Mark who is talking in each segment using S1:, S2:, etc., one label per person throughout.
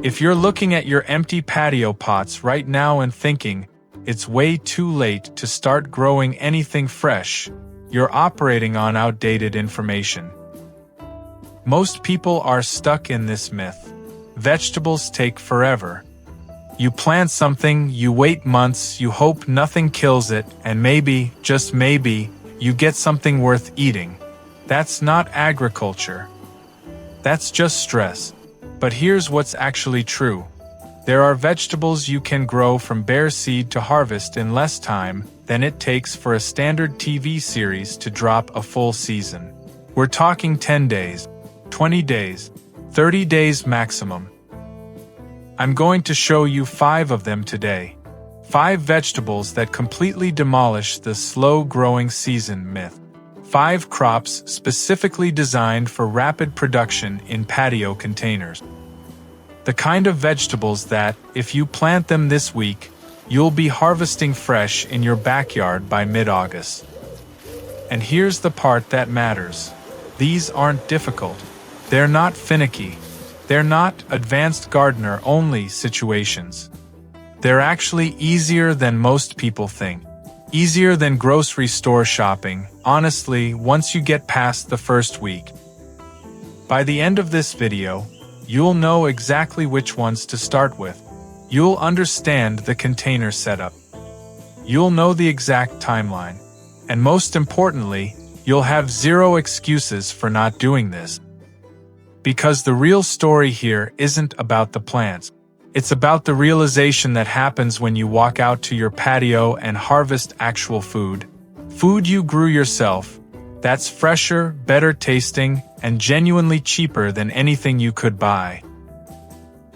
S1: If you're looking at your empty patio pots right now and thinking, it's way too late to start growing anything fresh, you're operating on outdated information. Most people are stuck in this myth. Vegetables take forever. You plant something, you wait months, you hope nothing kills it, and maybe, just maybe, you get something worth eating. That's not agriculture. That's just stress. But here's what's actually true. There are vegetables you can grow from bare seed to harvest in less time than it takes for a standard TV series to drop a full season. We're talking 10 days, 20 days, 30 days maximum. I'm going to show you 5 of them today. 5 vegetables that completely demolish the slow-growing season myth. 5 crops specifically designed for rapid production in patio containers. The kind of vegetables that, if you plant them this week, you'll be harvesting fresh in your backyard by mid-August. And here's the part that matters. These aren't difficult. They're not finicky. They're not advanced gardener-only situations. They're actually easier than most people think. Easier than grocery store shopping, honestly, once you get past the first week. By the end of this video, you'll know exactly which ones to start with. You'll understand the container setup. You'll know the exact timeline. And most importantly, you'll have 0 excuses for not doing this. Because the real story here isn't about the plants. It's about the realization that happens when you walk out to your patio and harvest actual food. Food you grew yourself. That's fresher, better tasting, and genuinely cheaper than anything you could buy.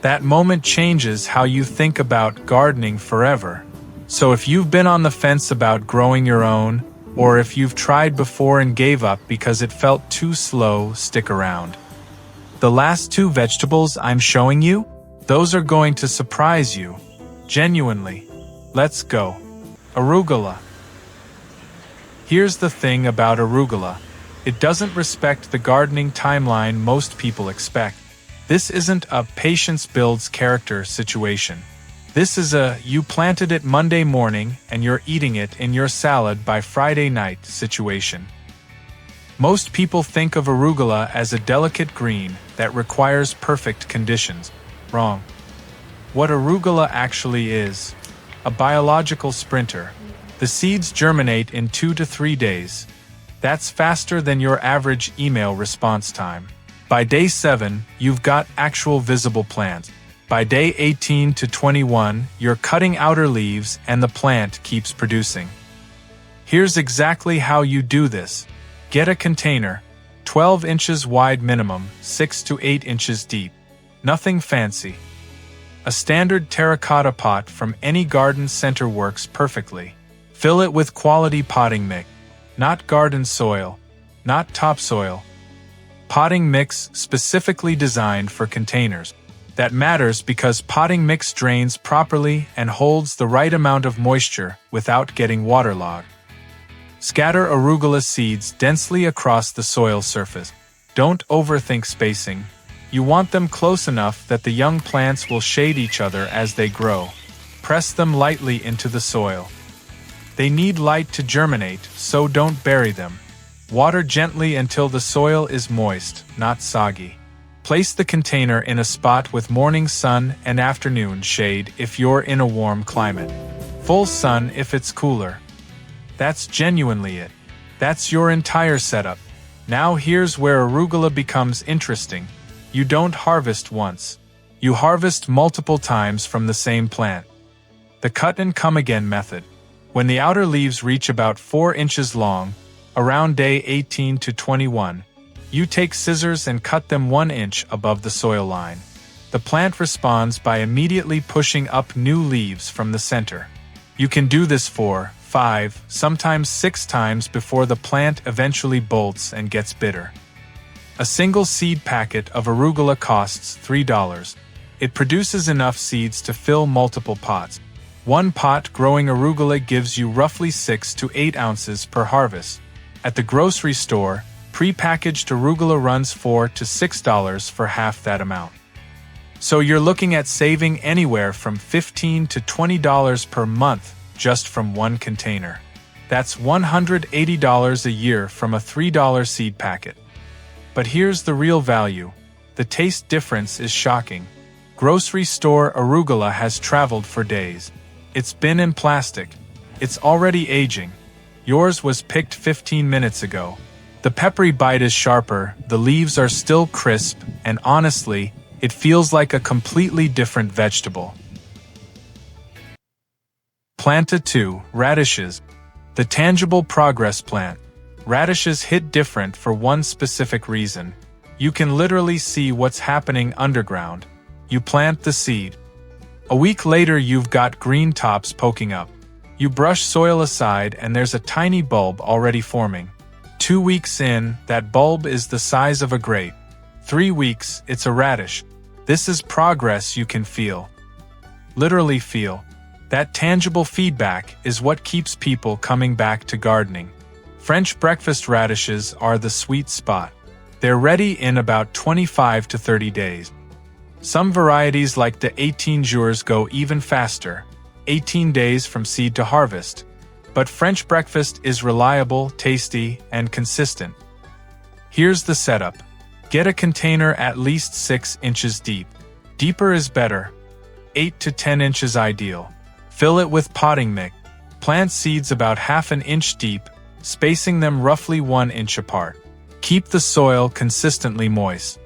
S1: That moment changes how you think about gardening forever. So if you've been on the fence about growing your own, or if you've tried before and gave up because it felt too slow, stick around. The last 2 vegetables I'm showing you, those are going to surprise you. Genuinely. Let's go. Arugula. Here's the thing about arugula. It doesn't respect the gardening timeline most people expect. This isn't a patience builds character situation. This is a you planted it Monday morning and you're eating it in your salad by Friday night situation. Most people think of arugula as a delicate green that requires perfect conditions. Wrong. What arugula actually is: a biological sprinter. The seeds germinate in 2 to 3 days. That's faster than your average email response time. By day 7, you've got actual visible plants. By day 18 to 21, you're cutting outer leaves and the plant keeps producing. Here's exactly how you do this. Get a container, 12 inches wide minimum, 6 to 8 inches deep. Nothing fancy. A standard terracotta pot from any garden center works perfectly. Fill it with quality potting mix. Not garden soil, not topsoil. Potting mix specifically designed for containers. That matters because potting mix drains properly and holds the right amount of moisture without getting waterlogged. Scatter arugula seeds densely across the soil surface. Don't overthink spacing. You want them close enough that the young plants will shade each other as they grow. Press them lightly into the soil. They need light to germinate, so don't bury them. Water gently until the soil is moist, not soggy. Place the container in a spot with morning sun and afternoon shade if you're in a warm climate. Full sun if it's cooler. That's genuinely it. That's your entire setup. Now here's where arugula becomes interesting. You don't harvest once. You harvest multiple times from the same plant. The cut and come again method. When the outer leaves reach about 4 inches long, around day 18 to 21, you take scissors and cut them 1 inch above the soil line. The plant responds by immediately pushing up new leaves from the center. You can do this 4, 5, sometimes 6 times before the plant eventually bolts and gets bitter. A single seed packet of arugula costs $3. It produces enough seeds to fill multiple pots. 1 pot growing arugula gives you roughly 6 to 8 ounces per harvest. At the grocery store, Pre-packaged arugula runs $4 to $6 for half that amount. So you're looking at saving anywhere from $15 to $20 per month just from one container. That's $180 a year from a $3 seed packet. But here's the real value. The taste difference is shocking. Grocery store arugula has traveled for days. It's been in plastic. It's already aging. Yours was picked 15 minutes ago. The peppery bite is sharper, the leaves are still crisp, and honestly, it feels like a completely different vegetable. Planta 2, radishes. The tangible progress plant. Radishes hit different for one specific reason. You can literally see what's happening underground. You plant the seed. A week later you've got green tops poking up. You brush soil aside and there's a tiny bulb already forming. 2 weeks in, that bulb is the size of a grape. 3 weeks, it's a radish. This is progress you can feel. Literally feel. That tangible feedback is what keeps people coming back to gardening. French breakfast radishes are the sweet spot. They're ready in about 25 to 30 days. Some varieties like the 18 jours go even faster, 18 days from seed to harvest. But French breakfast is reliable, tasty, and consistent. Here's the setup. Get a container at least 6 inches deep. Deeper is better. 8 to 10 inches ideal. Fill it with potting mix. Plant seeds about half an inch deep, spacing them roughly 1 inch apart. Keep the soil consistently moist.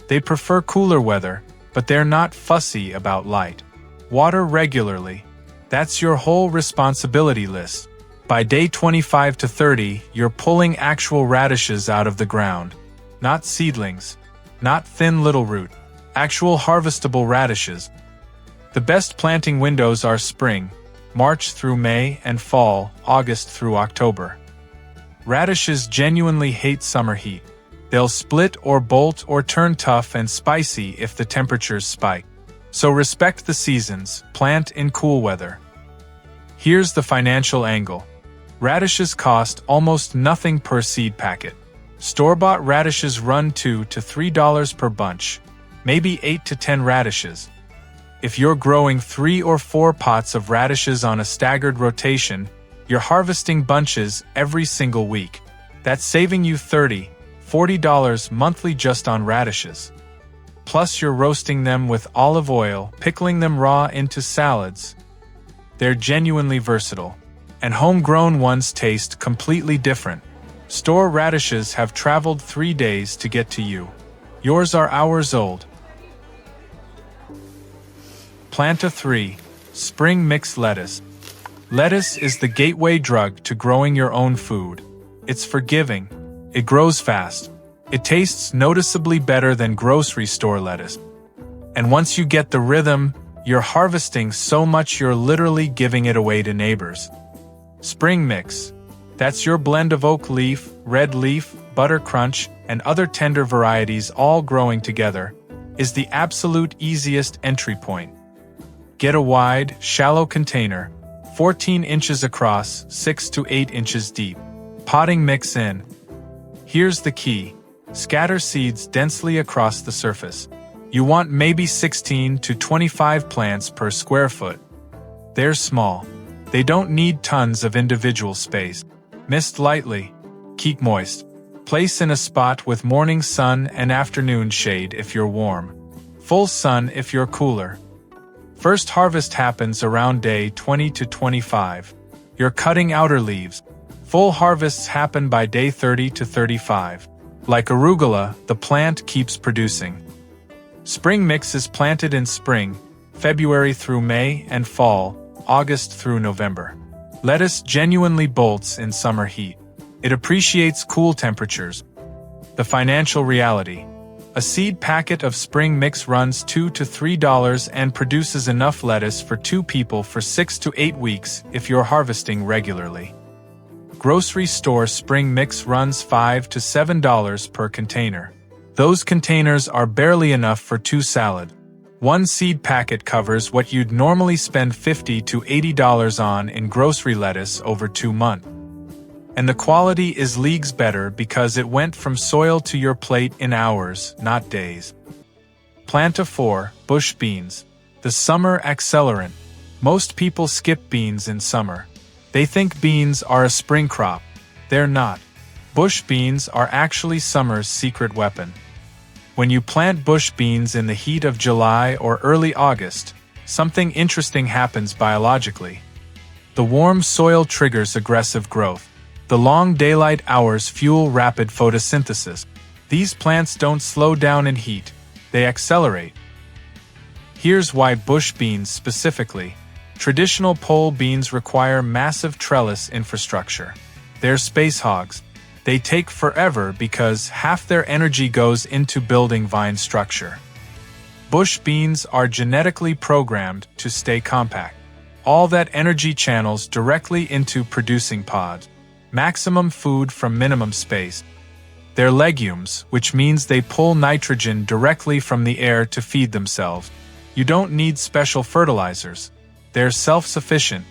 S1: They prefer cooler weather, but they're not fussy about light. Water regularly. That's your whole responsibility list. By day 25 to 30, you're pulling actual radishes out of the ground. Not seedlings. Not thin little root. Actual harvestable radishes. The best planting windows are spring, March through May, and fall, August through October. Radishes genuinely hate summer heat. They'll split or bolt or turn tough and spicy if the temperatures spike. So respect the seasons, plant in cool weather. Here's the financial angle. Radishes cost almost nothing per seed packet. Store-bought radishes run $2 to $3 per bunch, maybe 8 to 10 radishes. If you're growing 3 or 4 pots of radishes on a staggered rotation, you're harvesting bunches every single week. That's saving you $30, $40 monthly just on radishes. Plus you're roasting them with olive oil, pickling them raw into salads. They're genuinely versatile. And homegrown ones taste completely different. Store radishes have traveled 3 days to get to you. Yours are hours old. Planta 3, spring mix lettuce. Lettuce is the gateway drug to growing your own food. It's forgiving. It grows fast. It tastes noticeably better than grocery store lettuce. And once you get the rhythm, you're harvesting so much you're literally giving it away to neighbors. Spring mix. That's your blend of oak leaf, red leaf, butter crunch, and other tender varieties all growing together, is the absolute easiest entry point. Get a wide, shallow container, 14 inches across, 6 to 8 inches deep. Potting mix in. Here's the key. Scatter seeds densely across the surface. You want maybe 16 to 25 plants per square foot. They're small. They don't need tons of individual space. Mist lightly. Keep moist. Place in a spot with morning sun and afternoon shade if you're warm. Full sun if you're cooler. First harvest happens around day 20 to 25. You're cutting outer leaves. Full harvests happen by day 30 to 35. Like arugula, the plant keeps producing. Spring mix is planted in spring, February through May, and fall, August through November. Lettuce genuinely bolts in summer heat. It appreciates cool temperatures. The financial reality. A seed packet of spring mix runs $2 to $3 and produces enough lettuce for 2 people for 6 to 8 weeks if you're harvesting regularly. Grocery store spring mix runs $5 to $7 per container. Those containers are barely enough for 2 salads. 1 seed packet covers what you'd normally spend $50 to $80 on in grocery lettuce over 2 months. And the quality is leagues better because it went from soil to your plate in hours, not days. Planta 4, bush beans. The summer accelerant. Most people skip beans in summer. They think beans are a spring crop. They're not. Bush beans are actually summer's secret weapon. When you plant bush beans in the heat of July or early August, something interesting happens biologically. The warm soil triggers aggressive growth. The long daylight hours fuel rapid photosynthesis. These plants don't slow down in heat, they accelerate. Here's why bush beans specifically. Traditional pole beans require massive trellis infrastructure. They're space hogs. They take forever because half their energy goes into building vine structure. Bush beans are genetically programmed to stay compact. All that energy channels directly into producing pods. Maximum food from minimum space. They're legumes, which means they pull nitrogen directly from the air to feed themselves. You don't need special fertilizers. They're self-sufficient.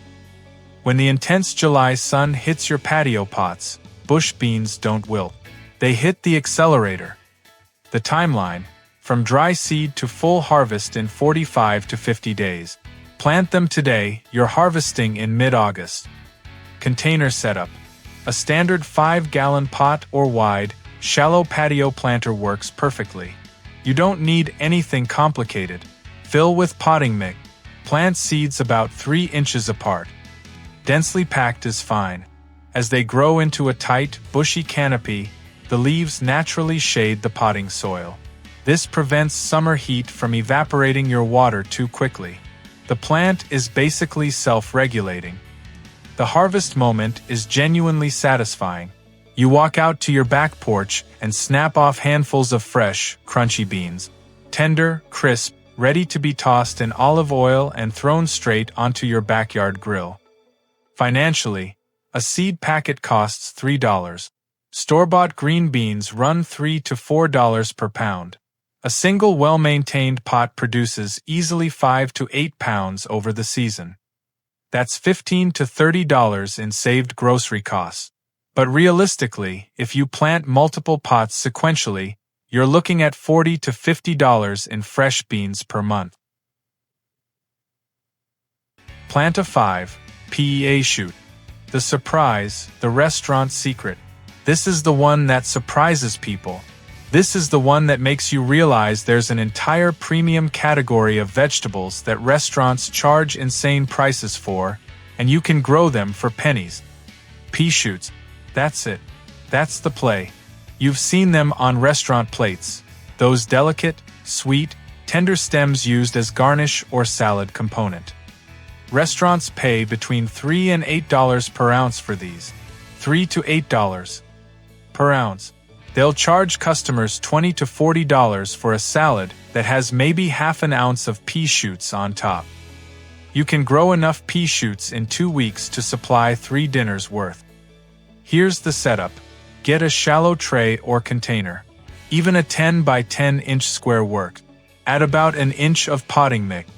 S1: When the intense July sun hits your patio pots, bush beans don't wilt. They hit the accelerator. The timeline: from dry seed to full harvest in 45 to 50 days. Plant them today, you're harvesting in mid-August. Container setup. A standard 5-gallon pot or wide, shallow patio planter works perfectly. You don't need anything complicated. Fill with potting mix. Plant seeds about 3 inches apart. Densely packed is fine. As they grow into a tight, bushy canopy, the leaves naturally shade the potting soil. This prevents summer heat from evaporating your water too quickly. The plant is basically self-regulating. The harvest moment is genuinely satisfying. You walk out to your back porch and snap off handfuls of fresh, crunchy beans. Tender, crisp, ready to be tossed in olive oil and thrown straight onto your backyard grill. Financially, a seed packet costs $3. Store-bought green beans run $3 to $4 per pound. A single well-maintained pot produces easily 5 to 8 pounds over the season. That's $15 to $30 in saved grocery costs. But realistically, if you plant multiple pots sequentially, you're looking at $40 to $50 in fresh beans per month. Planta 5, Pea Shoot. The surprise, the restaurant secret. This is the one that surprises people. This is the one that makes you realize there's an entire premium category of vegetables that restaurants charge insane prices for, and you can grow them for pennies. Pea shoots. That's it. That's the play. You've seen them on restaurant plates. Those delicate, sweet, tender stems used as garnish or salad component. Restaurants pay between $3 and $8 per ounce for these. $3 to $8 per ounce. They'll charge customers $20 to $40 for a salad that has maybe half an ounce of pea shoots on top. You can grow enough pea shoots in 2 weeks to supply 3 dinners worth. Here's the setup. Get a shallow tray or container. Even a 10 by 10 inch square works. Add about an inch of potting mix.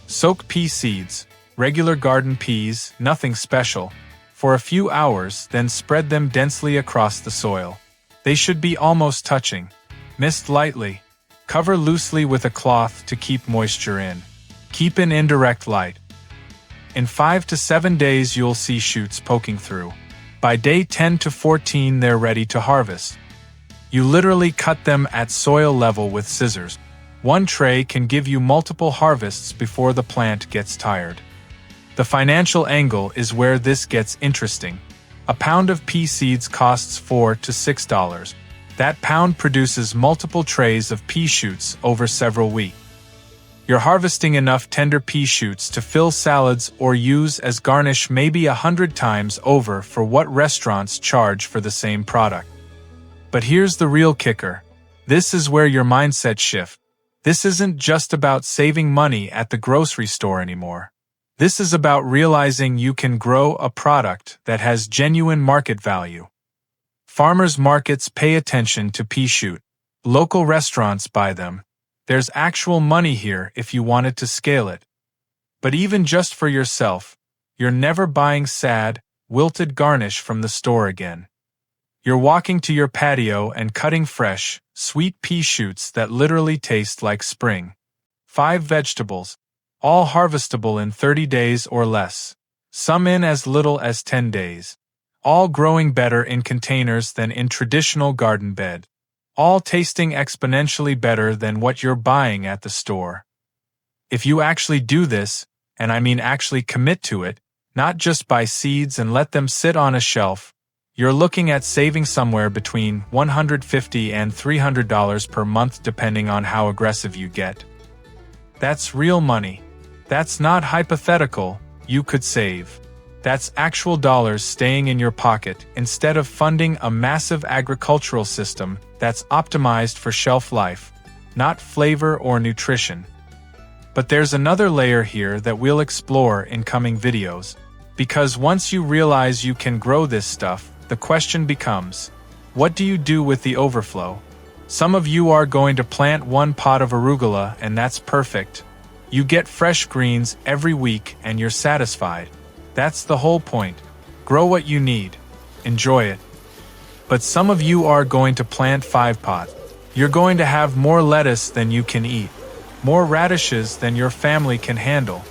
S1: Soak pea seeds, regular garden peas, nothing special, for a few hours, then spread them densely across the soil. They should be almost touching. Mist lightly. Cover loosely with a cloth to keep moisture in. Keep in indirect light. In 5 to 7 days you'll see shoots poking through. By day 10 to 14 they're ready to harvest. You literally cut them at soil level with scissors. One tray can give you multiple harvests before the plant gets tired. The financial angle is where this gets interesting. A pound of pea seeds costs $4 to $6. That pound produces multiple trays of pea shoots over several weeks. You're harvesting enough tender pea shoots to fill salads or use as garnish maybe 100 times over for what restaurants charge for the same product. But here's the real kicker. This is where your mindset shifts. This isn't just about saving money at the grocery store anymore. This is about realizing you can grow a product that has genuine market value. Farmers markets pay attention to pea shoot. Local restaurants buy them. There's actual money here if you wanted to scale it. But even just for yourself, you're never buying sad, wilted garnish from the store again. You're walking to your patio and cutting fresh, sweet pea shoots that literally taste like spring. 5 vegetables, all harvestable in 30 days or less, some in as little as 10 days. All growing better in containers than in traditional garden bed. All tasting exponentially better than what you're buying at the store. If you actually do this, and I mean actually commit to it, not just buy seeds and let them sit on a shelf, you're looking at saving somewhere between $150 and $300 per month depending on how aggressive you get. That's real money. That's not hypothetical, you could save. That's actual dollars staying in your pocket instead of funding a massive agricultural system that's optimized for shelf life, not flavor or nutrition. But there's another layer here that we'll explore in coming videos, because once you realize you can grow this stuff, the question becomes, what do you do with the overflow? Some of you are going to plant 1 pot of arugula and that's perfect. You get fresh greens every week and you're satisfied. That's the whole point. Grow what you need. Enjoy it. But some of you are going to plant 5 pots. You're going to have more lettuce than you can eat, more radishes than your family can handle,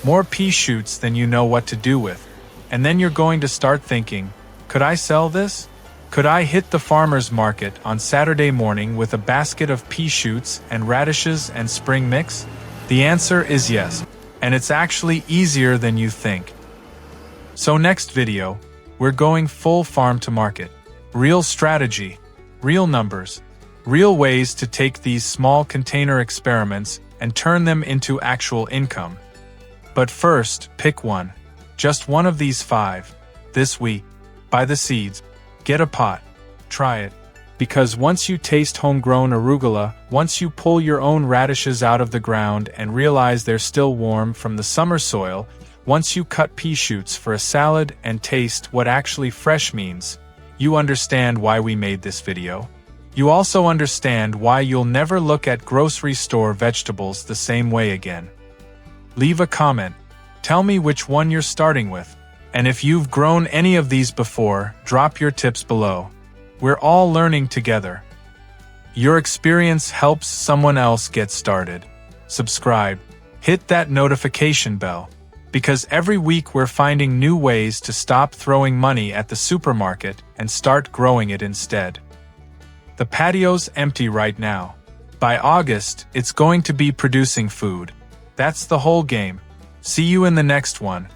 S1: more pea shoots than you know what to do with. And then you're going to start thinking, could I sell this? Could I hit the farmer's market on Saturday morning with a basket of pea shoots and radishes and spring mix? The answer is yes, and it's actually easier than you think. So next video, we're going full farm to market. Real strategy, real numbers, real ways to take these small container experiments and turn them into actual income. But first, pick one. Just one of these 5. This week. Buy the seeds. Get a pot. Try it. Because once you taste homegrown arugula, once you pull your own radishes out of the ground and realize they're still warm from the summer soil, once you cut pea shoots for a salad and taste what actually fresh means, you understand why we made this video. You also understand why you'll never look at grocery store vegetables the same way again. Leave a comment. Tell me which one you're starting with. And if you've grown any of these before, drop your tips below. We're all learning together. Your experience helps someone else get started. Subscribe. Hit that notification bell. Because every week we're finding new ways to stop throwing money at the supermarket and start growing it instead. The patio's empty right now. By August, it's going to be producing food. That's the whole game. See you in the next one.